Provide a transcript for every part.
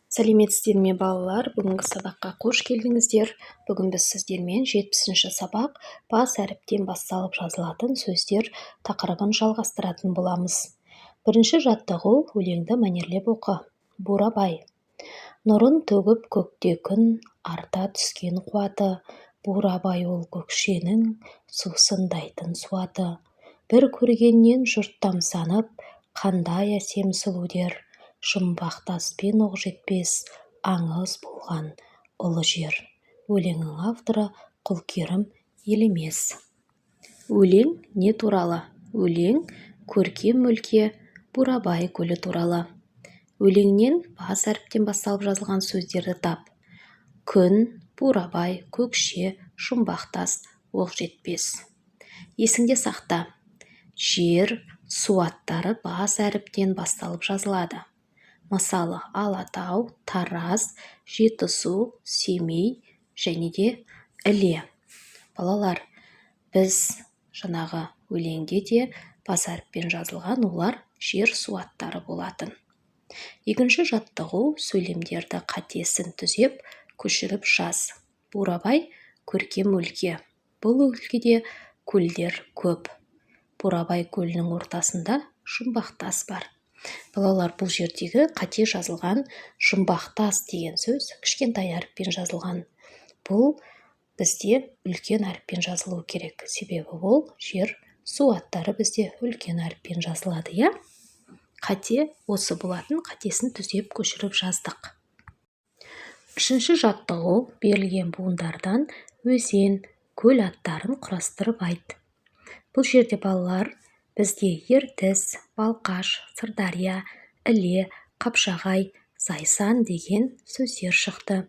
Сәлеметсіздер ме балалар? Бүгінгі сабаққа қош келдіңіздер. Бүгін біз сіздермен 70-ші сабақ бас әріптен басталып жазылатын сөздер тақырыбын жалғастыратын боламыз. Бірінші жаттығу: өлеңді мәнерлеп оқы. Бурабай. Нұрын төгіп көкте күн, арта түскен қуаты. Бурабай ол көкшенің сусындайтын суаты. Бір көргеннен жұрт тамсанып, қандай әсем сұлудер. Жұмбақтаспен оқ жетпес, аңыз болған ұлы жер. Өлеңнің авторы Құлкерім Елемес. Өлең не туралы? Өлең көркем өлке Бурабай көлі туралы. Өлеңнен бас әріптен басталып жазылған сөздерді тап. Күн, бурабай, көкше, жұмбақтас, оқ жетпес. Есіңде сақта. Жер, су аттары бас әріптен басталып жазылады. Мысалы, Алатау, Тараз, Жетісу, Семей және де Іле. Балалар, біз жаңағы өлеңде де бас әріппен жазылған олар жер, су аттары болатын. Екінші жаттығу: сөйлемдерді қатесін түзеп, көшіріп жаз. Бурабай көркем өлке. Бұл өлкеде көлдер көп. Бурабай көлінің ортасында жұмбақтас бар. Балалар, бұл жердегі қате жазылған жұмбақтас деген сөз кішкентай әріппен жазылған. Бұл бізде үлкен әріппен жазылуы керек. Себебі ол жер, су аттары бізде үлкен әріппен жазылады, иә? Қате осы болатын, қатесін түзеп көшіріп жаздық. Үшінші жаттығу: берілген буындардан өзен, көл аттарын құрастырып айт. Бұл жерде балалар бізде Ертіс, Балқаш, Сырдария, Іле, Қапшағай, Зайсан деген сөздер шықты.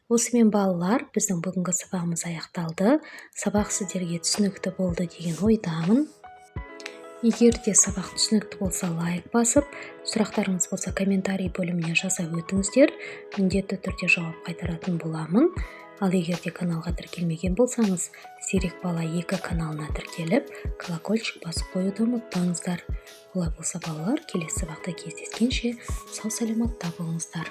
Осымен балалар, біздің бүгінгі сабағымыз аяқталды. Сабақ сіздерге түсінікті болды деген ойдамын. Егер де сабақ түсінікті болса, лайк басып, сұрақтарыңыз болса комментарий бөліміне жаза өтіңіздер. Міндетті түрде жауап қайтаратын боламын. Ал егер де каналға тіркелмеген болсаңыз, Зерек бала 2 каналына тіркеліп, колокольчик басып қоюды ұмытпаңыздар. Олай болса балалар, келесі сабақта кездескенше сау саламатта болыңыздар.